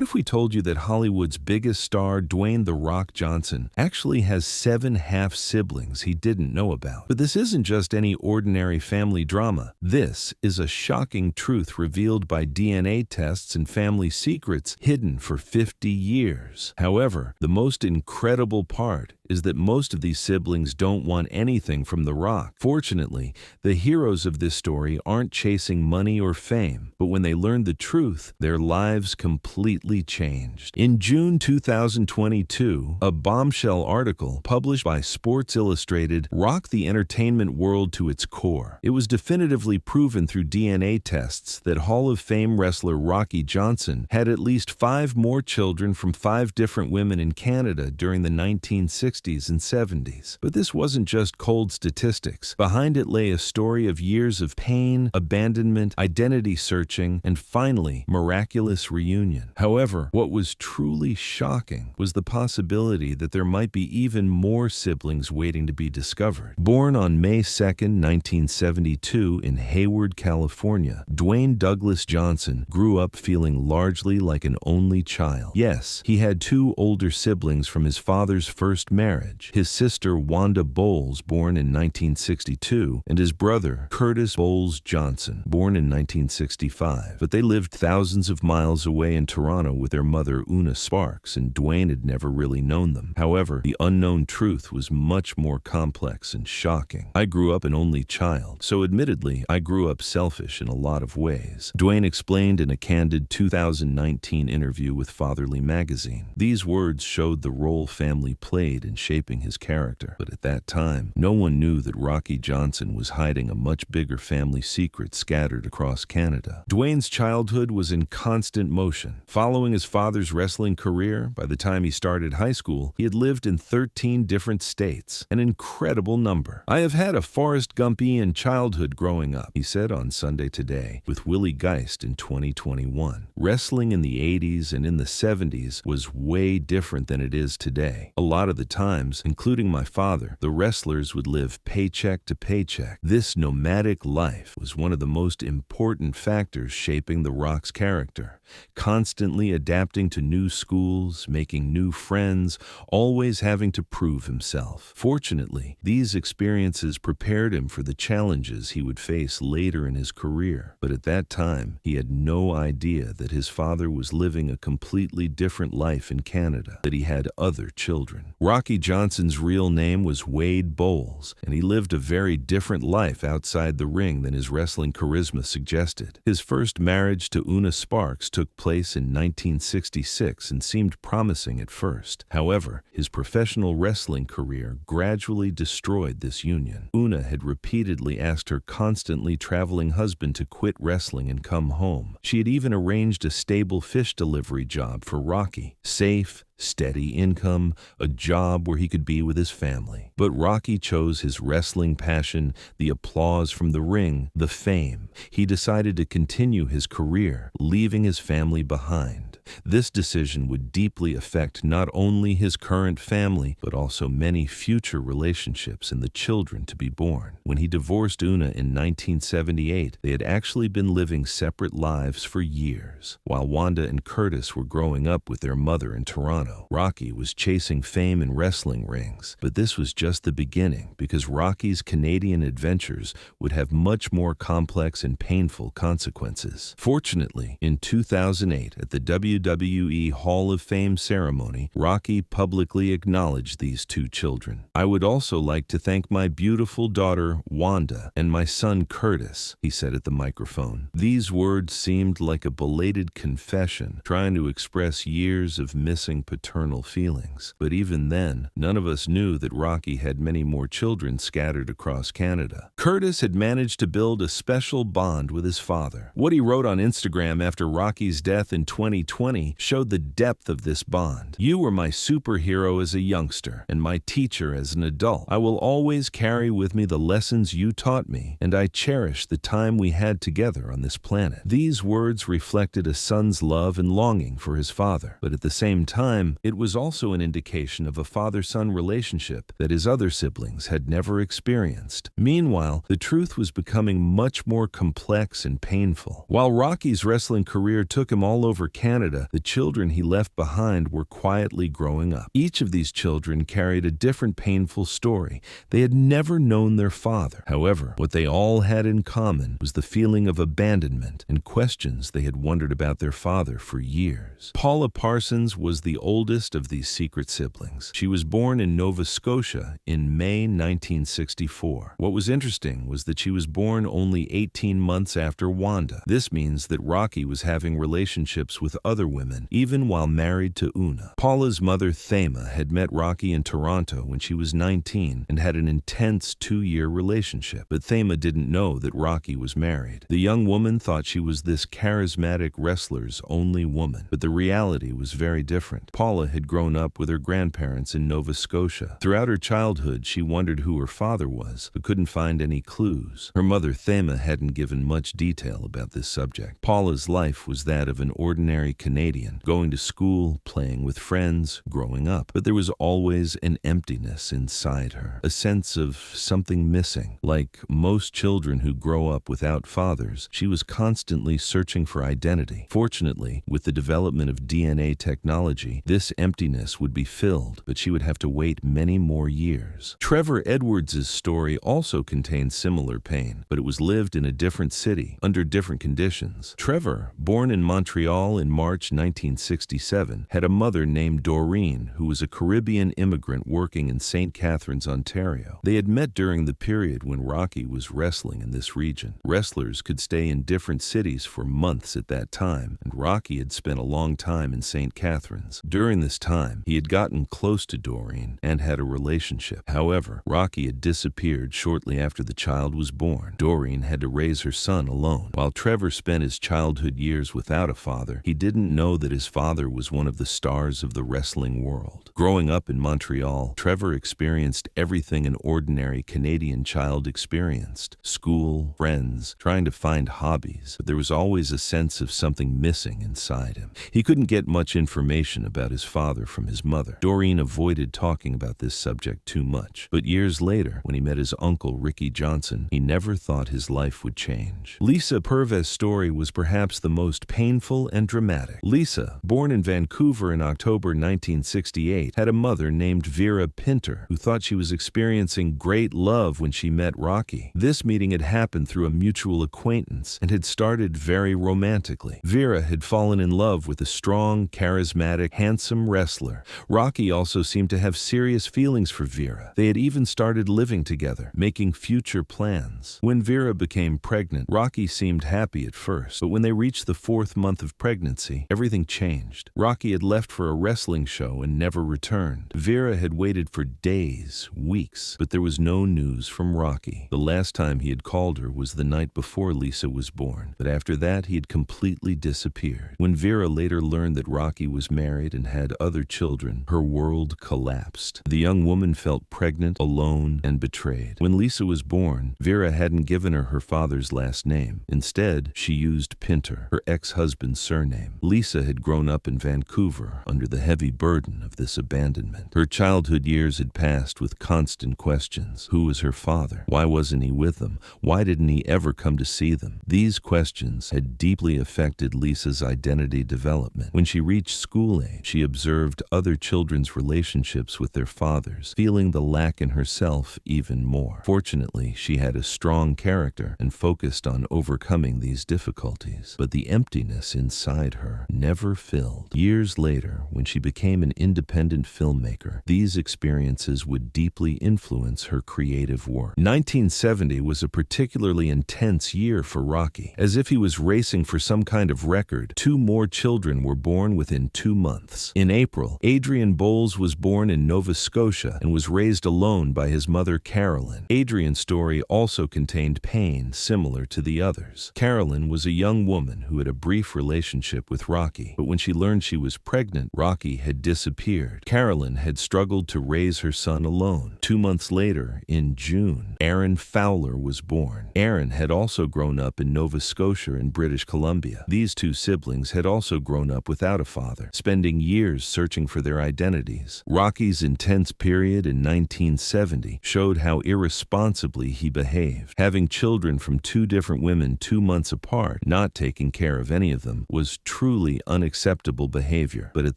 What if we told you that Hollywood's biggest star, Dwayne "The Rock" Johnson, actually has 7 half-siblings he didn't know about? But this isn't just any ordinary family drama. This is a shocking truth revealed by DNA tests and family secrets hidden for 50 years. However, the most incredible part is that most of these siblings don't want anything from The Rock. Fortunately, the heroes of this story aren't chasing money or fame, but when they learned the truth, their lives completely changed. In June 2022, a bombshell article published by Sports Illustrated rocked the entertainment world to its core. It was definitively proven through DNA tests that Hall of Fame wrestler Rocky Johnson had at least 5 more children from 5 different women in Canada during the 1960s and 70s. But this wasn't just cold statistics. Behind it lay a story of years of pain, abandonment, identity searching, and finally, miraculous reunion. However, what was truly shocking was the possibility that there might be even more siblings waiting to be discovered. Born on May 2, 1972 in Hayward, California, Dwayne Douglas Johnson grew up feeling largely like an only child. Yes, he had 2 older siblings from his father's first marriage, his sister Wanda Bowles, born in 1962, and his brother Curtis Bowles Johnson, born in 1965. But they lived thousands of miles away in Toronto with their mother Una Sparks, and Dwayne had never really known them. However, the unknown truth was much more complex and shocking. "I grew up an only child, so admittedly, I grew up selfish in a lot of ways," Dwayne explained in a candid 2019 interview with Fatherly magazine. These words showed the role family played in shaping his character. But at that time, no one knew that Rocky Johnson was hiding a much bigger family secret scattered across Canada. Dwayne's childhood was in constant motion. Following his father's wrestling career, by the time he started high school, he had lived in 13 different states, an incredible number. "I have had a Forrest Gumpian childhood growing up," he said on Sunday Today with Willie Geist in 2021. Wrestling in the 80s and in the 70s was way different than it is today. A lot of the times, including my father, the wrestlers would live paycheck to paycheck. This nomadic life was one of the most important factors shaping The Rock's character. Constantly adapting to new schools, making new friends, always having to prove himself. Fortunately, these experiences prepared him for the challenges he would face later in his career. But at that time, he had no idea that his father was living a completely different life in Canada, that he had other children. Rocky Johnson's real name was Wade Bowles, and he lived a very different life outside the ring than his wrestling charisma suggested. His first marriage to Una Sparks took place in 1966 and seemed promising at first. However, his professional wrestling career gradually destroyed this union. Una had repeatedly asked her constantly traveling husband to quit wrestling and come home. She had even arranged a stable fish delivery job for Rocky. Safe, steady income, a job where he could be with his family. But Rocky chose his wrestling passion, the applause from the ring, the fame. He decided to continue his career, leaving his family behind. This decision would deeply affect not only his current family, but also many future relationships and the children to be born. When he divorced Una in 1978, they had actually been living separate lives for years. While Wanda and Curtis were growing up with their mother in Toronto, Rocky was chasing fame in wrestling rings. But this was just the beginning, because Rocky's Canadian adventures would have much more complex and painful consequences. Fortunately, in 2008, at the WWE Hall of Fame ceremony, Rocky publicly acknowledged these 2 children. "I would also like to thank my beautiful daughter, Wanda, and my son, Curtis," he said at the microphone. These words seemed like a belated confession, trying to express years of missing paternal feelings. But even then, none of us knew that Rocky had many more children scattered across Canada. Curtis had managed to build a special bond with his father. What he wrote on Instagram after Rocky's death in 2020 showed the depth of this bond. "You were my superhero as a youngster and my teacher as an adult. I will always carry with me the lessons you taught me, and I cherish the time we had together on this planet." These words reflected a son's love and longing for his father, but at the same time, it was also an indication of a father-son relationship that his other siblings had never experienced. Meanwhile, the truth was becoming much more complex and painful. While Rocky's wrestling career took him all over Canada Canada, the children he left behind were quietly growing up. Each of these children carried a different painful story. They had never known their father. However, what they all had in common was the feeling of abandonment and questions they had wondered about their father for years. Paula Parsons was the oldest of these secret siblings. She was born in Nova Scotia in May 1964. What was interesting was that she was born only 18 months after Wanda. This means that Rocky was having relationships with other women, even while married to Una. Paula's mother, Thema, had met Rocky in Toronto when she was 19 and had an intense 2-year relationship. But Thema didn't know that Rocky was married. The young woman thought she was this charismatic wrestler's only woman, but the reality was very different. Paula had grown up with her grandparents in Nova Scotia. Throughout her childhood, she wondered who her father was, but couldn't find any clues. Her mother, Thema, hadn't given much detail about this subject. Paula's life was that of an ordinary Canadian, going to school, playing with friends, growing up. But there was always an emptiness inside her, a sense of something missing. Like most children who grow up without fathers, she was constantly searching for identity. Fortunately, with the development of DNA technology, this emptiness would be filled, but she would have to wait many more years. Trevor Edwards' story also contained similar pain, but it was lived in a different city, under different conditions. Trevor, born in Montreal in March 1967, had a mother named Doreen, who was a Caribbean immigrant working in St. Catharines, Ontario. They had met during the period when Rocky was wrestling in this region. Wrestlers could stay in different cities for months at that time, and Rocky had spent a long time in St. Catharines. During this time, he had gotten close to Doreen and had a relationship. However, Rocky had disappeared shortly after the child was born. Doreen had to raise her son alone. While Trevor spent his childhood years without a father, he didn't know that his father was one of the stars of the wrestling world. Growing up in Montreal, Trevor experienced everything an ordinary Canadian child experienced: school, friends, trying to find hobbies, but there was always a sense of something missing inside him. He couldn't get much information about his father from his mother. Doreen avoided talking about this subject too much, but years later, when he met his uncle Ricky Johnson, he never thought his life would change. Lisa Purves' story was perhaps the most painful and dramatic. Lisa, born in Vancouver in October 1968, had a mother named Vera Pinter, who thought she was experiencing great love when she met Rocky. This meeting had happened through a mutual acquaintance and had started very romantically. Vera had fallen in love with a strong, charismatic, handsome wrestler. Rocky also seemed to have serious feelings for Vera. They had even started living together, making future plans. When Vera became pregnant, Rocky seemed happy at first, but when they reached the 4th month of pregnancy, everything changed. Rocky had left for a wrestling show and never returned. Vera had waited for days, weeks, but there was no news from Rocky. The last time he had called her was the night before Lisa was born, but after that he had completely disappeared. When Vera later learned that Rocky was married and had other children, her world collapsed. The young woman felt pregnant, alone, and betrayed. When Lisa was born, Vera hadn't given her father's last name. Instead, she used Pinter, her ex-husband's surname. Lisa had grown up in Vancouver under the heavy burden of this abandonment. Her childhood years had passed with constant questions. Who was her father? Why wasn't he with them? Why didn't he ever come to see them? These questions had deeply affected Lisa's identity development. When she reached school age, she observed other children's relationships with their fathers, feeling the lack in herself even more. Fortunately, she had a strong character and focused on overcoming these difficulties, but the emptiness inside her never filled. Years later, when she became an independent filmmaker, these experiences would deeply influence her creative work. 1970 was a particularly intense year for Rocky. As if he was racing for some kind of record, 2 more children were born within 2 months. In April, Adrian Bowles was born in Nova Scotia and was raised alone by his mother Carolyn. Adrian's story also contained pain similar to the others. Carolyn was a young woman who had a brief relationship with Rocky, but when she learned she was pregnant, Rocky had disappeared. Carolyn had struggled to raise her son alone. 2 months later, in June, Aaron Fowler was born. Aaron had also grown up in Nova Scotia in British Columbia. These 2 siblings had also grown up without a father, spending years searching for their identities. Rocky's intense period in 1970 showed how irresponsibly he behaved. Having children from 2 different women 2 months apart, not taking care of any of them, was truly truly unacceptable behavior. But at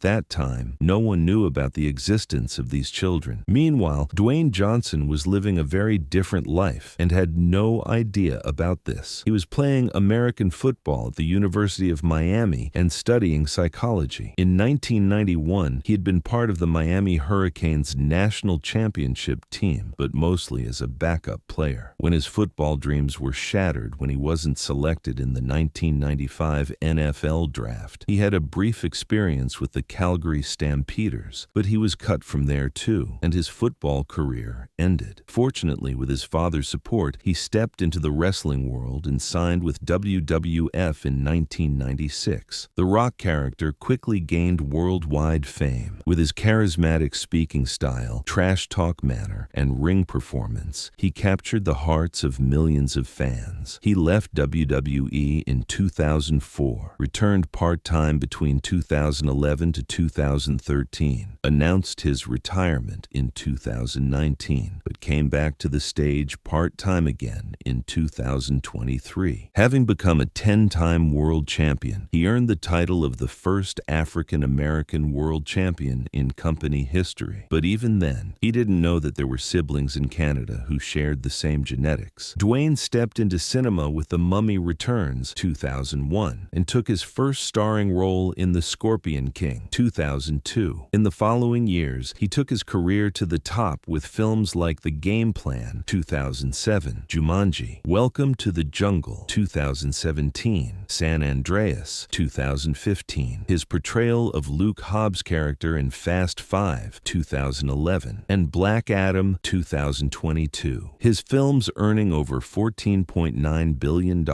that time, no one knew about the existence of these children. Meanwhile, Dwayne Johnson was living a very different life and had no idea about this. He was playing American football at the University of Miami and studying psychology. In 1991, he had been part of the Miami Hurricanes national championship team, but mostly as a backup player. When his football dreams were shattered when he wasn't selected in the 1995 NFL draft, he had a brief experience with the Calgary Stampeders, but he was cut from there too, and his football career ended. Fortunately, with his father's support, he stepped into the wrestling world and signed with WWF in 1996. The Rock character quickly gained worldwide fame. With his charismatic speaking style, trash talk manner, and ring performance, he captured the hearts of millions of fans. He left WWE in 2004, returned part-time between 2011 to 2013, announced his retirement in 2019, but came back to the stage part-time again in 2023. Having become a 10-time world champion, he earned the title of the first African-American world champion in company history. But even then, he didn't know that there were siblings in Canada who shared the same genetics. Dwayne stepped into cinema with The Mummy Returns 2001 and took his first starring role in The Scorpion King 2002. In the following years, he took his career to the top with films like The Game Plan 2007, Jumanji, Welcome to the Jungle 2017, San Andreas 2015, his portrayal of Luke Hobbs' character in Fast 5 2011, and Black Adam 2022. His films earning over $14.9 billion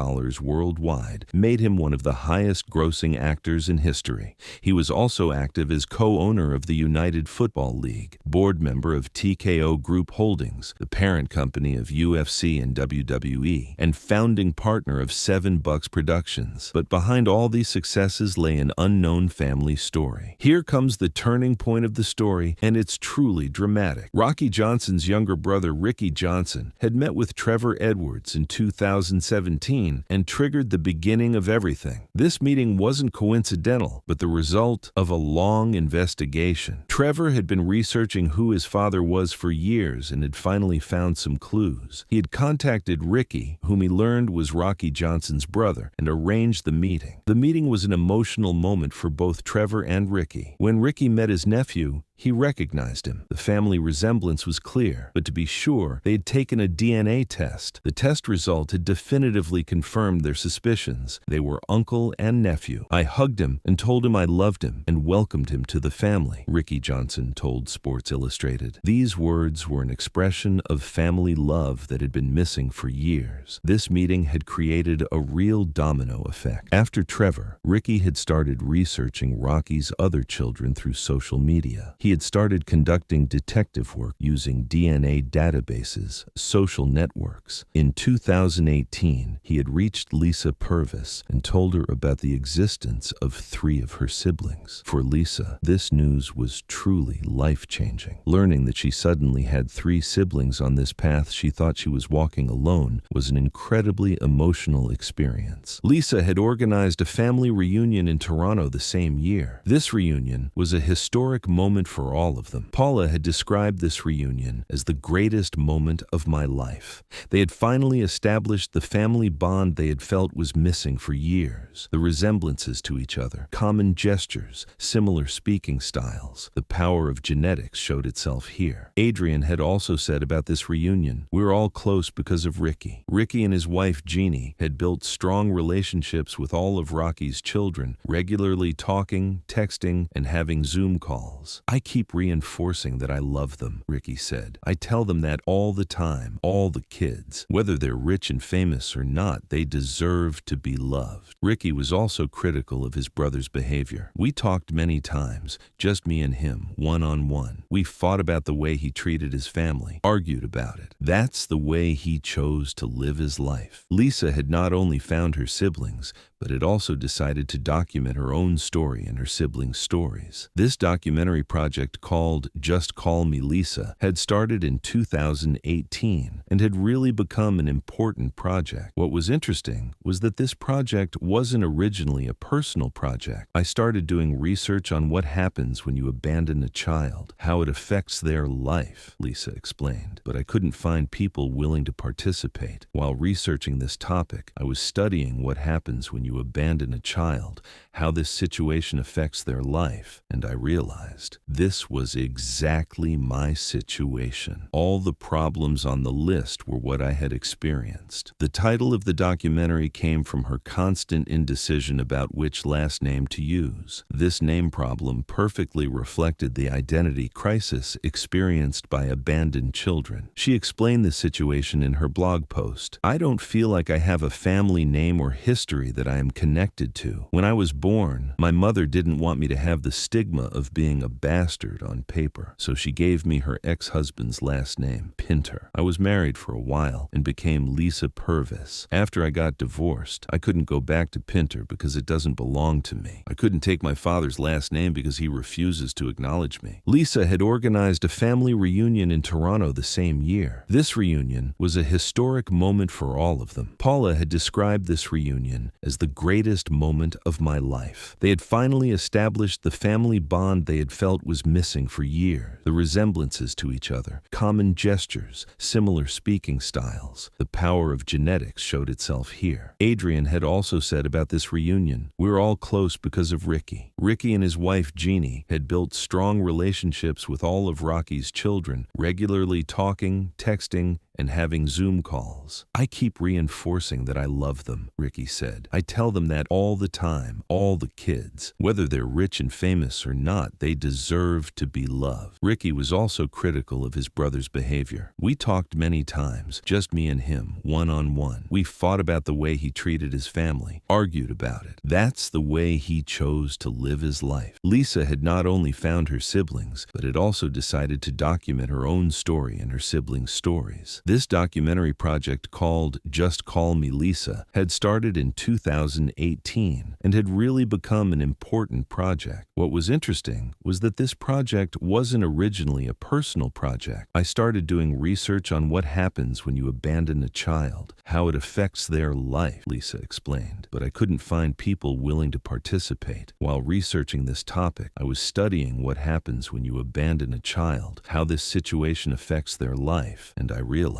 worldwide made him one of the highest-grossing actors in history. He was also active as co-owner of the United Football League, board member of TKO Group Holdings, the parent company of UFC and WWE, and founding partner of 7 Bucks Productions. But behind all these successes lay an unknown family story. Here comes the turning point of the story, and it's truly dramatic. Rocky Johnson's younger brother, Ricky Johnson, had met with Trevor Edwards in 2017 and triggered the beginning of everything. This meeting wasn't coincidental, but the result of a long investigation. Trevor had been researching who his father was for years and had finally found some clues. He had contacted Ricky, whom he learned was Rocky Johnson's brother, and arranged the meeting. The meeting was an emotional moment for both Trevor and Ricky. When Ricky met his nephew, he recognized him. The family resemblance was clear, but to be sure, they had taken a DNA test. The test result had definitively confirmed their suspicions. They were uncle and nephew. I hugged him and told him I loved him and welcomed him to the family, Ricky Johnson told Sports Illustrated. These words were an expression of family love that had been missing for years. This meeting had created a real domino effect. After Trevor, Ricky had started researching Rocky's other children through social media. He had started conducting detective work using DNA databases, social networks. In 2018, he had reached Lisa Purvis and told her about the existence of 3 of her siblings. For Lisa, this news was truly life-changing. Learning that she suddenly had 3 siblings on this path she thought she was walking alone was an incredibly emotional experience. Lisa had organized a family reunion in Toronto the same year. This reunion was a historic moment for all of them. Paula had described this reunion as the greatest moment of my life. They had finally established the family bond they had felt was missing for years. The resemblances to each other, common gestures, similar speaking styles. The power of genetics showed itself here. Adrian had also said about this reunion, "We're all close because of Ricky." Ricky and his wife Jeannie had built strong relationships with all of Rocky's children, regularly talking, texting, and having Zoom calls. "I keep reinforcing that I love them," Ricky said. "I tell them that all the time, all the kids. Whether they're rich and famous or not, they deserve to be loved." Ricky was also critical of his brother's behavior. "We talked many times, just me and him, one-on-one. We fought about the way he treated his family, argued about it. That's the way he chose to live his life." Lisa had not only found her siblings, but had also decided to document her own story and her siblings' stories. This documentary project project called Just Call Me Lisa had started in 2018 and had really become an important project. What was interesting was that this project wasn't originally a personal project. I started doing research on what happens when you abandon a child, how it affects their life, Lisa explained. But I couldn't find people willing to participate. While researching this topic, I was studying what happens when you abandon a child, how this situation affects their life, and I realized this was exactly my situation. All the problems on the list were what I had experienced. The title of the documentary came from her constant indecision about which last name to use. This name problem perfectly reflected the identity crisis experienced by abandoned children. She explained the situation in her blog post. "I don't feel like I have a family name or history that I am connected to. When I was born, my mother didn't want me to have the stigma of being a bastard on paper, so she gave me her ex-husband's last name, Pinter. I was married for a while and became Lisa Purvis. After I got divorced, I couldn't go back to Pinter because it doesn't belong to me. I couldn't take my father's last name because he refuses to acknowledge me." Lisa had organized a family reunion in Toronto the same year. This reunion was a historic moment for all of them. Paula had described this reunion as the greatest moment of my life. They had finally established the family bond they had felt was missing for years. The resemblances to each other, common gestures, similar speaking styles. The power of genetics showed itself here. Adrian had also said about this reunion, "We're all close because of Ricky." Ricky and his wife Jeannie had built strong relationships with all of Rocky's children, regularly talking, texting, and having Zoom calls. "I keep reinforcing that I love them," Ricky said. "I tell them that all the time, all the kids. Whether they're rich and famous or not, they deserve to be loved." Ricky was also critical of his brother's behavior. "We talked many times, just me and him, one-on-one. We fought about the way he treated his family, argued about it. That's the way he chose to live his life." Lisa had not only found her siblings, but had also decided to document her own story and her siblings' stories. This documentary project called Just Call Me Lisa had started in 2018 and had really become an important project. What was interesting was that this project wasn't originally a personal project. I started doing research on what happens when you abandon a child, how it affects their life, Lisa explained. But I couldn't find people willing to participate. While researching this topic, I was studying what happens when you abandon a child, how this situation affects their life, and I realized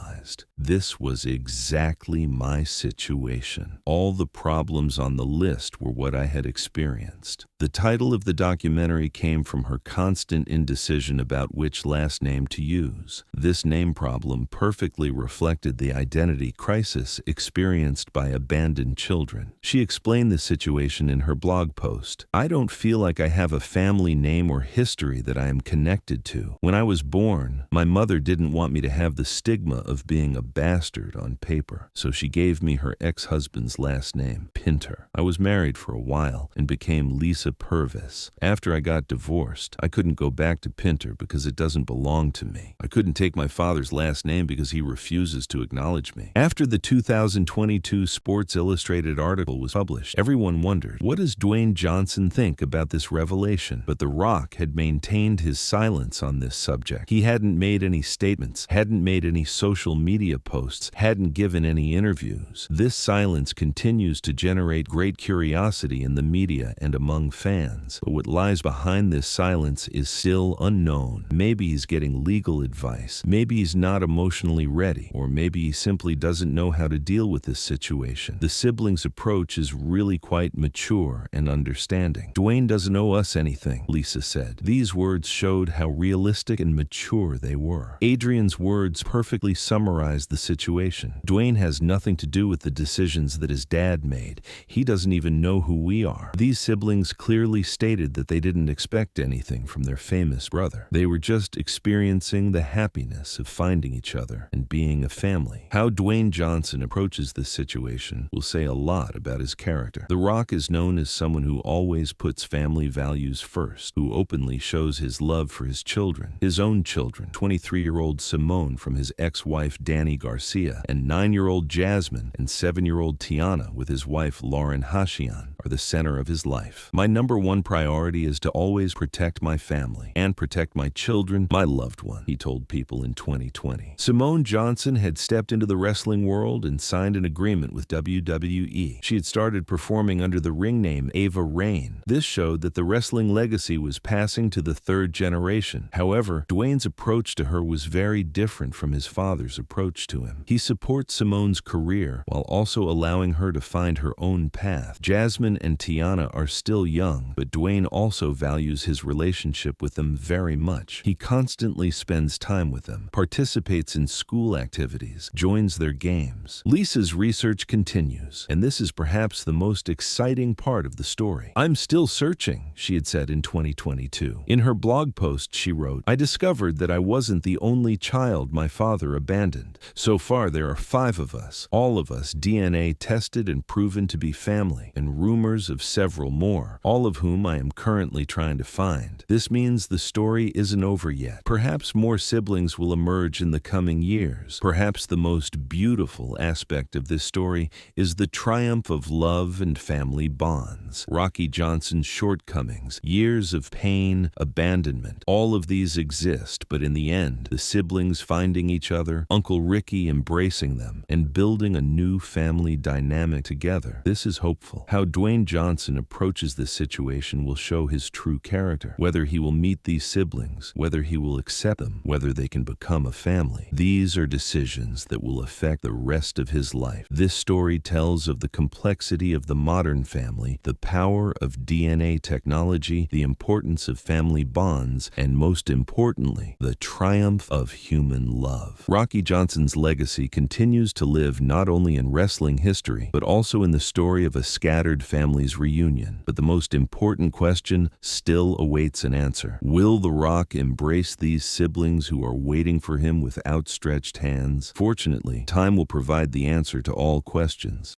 this was exactly my situation. All the problems on the list were what I had experienced. The title of the documentary came from her constant indecision about which last name to use. This name problem perfectly reflected the identity crisis experienced by abandoned children. She explained the situation in her blog post. "I don't feel like I have a family name or history that I am connected to. When I was born, my mother didn't want me to have the stigma of being a bastard on paper, so she gave me her ex-husband's last name, Pinter. I was married for a while and became Lisa Purvis. After I got divorced, I couldn't go back to Pinter because it doesn't belong to me. I couldn't take my father's last name because he refuses to acknowledge me." After the 2022 Sports Illustrated article was published, everyone wondered, what does Dwayne Johnson think about this revelation? But The Rock had maintained his silence on this subject. He hadn't made any statements, hadn't made any social media posts, hadn't given any interviews. This silence continues to generate great curiosity in the media and among fans. But what lies behind this silence is still unknown. Maybe he's getting legal advice. Maybe he's not emotionally ready. Or maybe he simply doesn't know how to deal with this situation. The siblings' approach is really quite mature and understanding. "Dwayne doesn't owe us anything," Lisa said. These words showed how realistic and mature they were. Adrian's words perfectly summarized the situation. "Dwayne has nothing to do with the decisions that his dad made. He doesn't even know who we are." These siblings clearly stated that they didn't expect anything from their famous brother. They were just experiencing the happiness of finding each other and being a family. How Dwayne Johnson approaches this situation will say a lot about his character. The Rock is known as someone who always puts family values first, who openly shows his love for his children, his own children, 23-year-old Simone from his ex-wife Danny Garcia, and 9-year-old Jasmine and 7-year-old Tiana with his wife Lauren Hashian, are the center of his life. My number one priority is to always protect my family and protect my children, my loved one, he told People in 2020. Simone Johnson had stepped into the wrestling world and signed an agreement with WWE. She had started performing under the ring name Ava Raine. This showed that the wrestling legacy was passing to the third generation. However, Dwayne's approach to her was very different from his father's approach to him. He supports Simone's career while also allowing her to find her own path. Jasmine and Tiana are still young, but Dwayne also values his relationship with them very much. He constantly spends time with them, participates in school activities, joins their games. Lisa's research continues, and this is perhaps the most exciting part of the story. "I'm still searching," she had said in 2022. In her blog post, she wrote, "I discovered that I wasn't the only child my father abandoned. So far, there are 5 of us, all of us DNA tested and proven to be family, and rumors of several more, all of whom I am currently trying to find. This means the story isn't over yet. Perhaps more siblings will emerge in the coming years. Perhaps the most beautiful aspect of this story is the triumph of love and family bonds. Rocky Johnson's shortcomings, years of pain, abandonment, all of these exist, but in the end, the siblings finding each other, Uncle Ricky embracing them, and building a new family dynamic together. This is hopeful. How Dwayne Johnson approaches this situation will show his true character, whether he will meet these siblings, whether he will accept them, whether they can become a family. These are decisions that will affect the rest of his life. This story tells of the complexity of the modern family, the power of DNA technology, the importance of family bonds, and most importantly, the triumph of human love. Rocky Johnson's legacy continues to live not only in wrestling history, but also in the story of a scattered family's reunion. But the most important question still awaits an answer. Will The Rock embrace these siblings who are waiting for him with outstretched hands? Fortunately, time will provide the answer to all questions.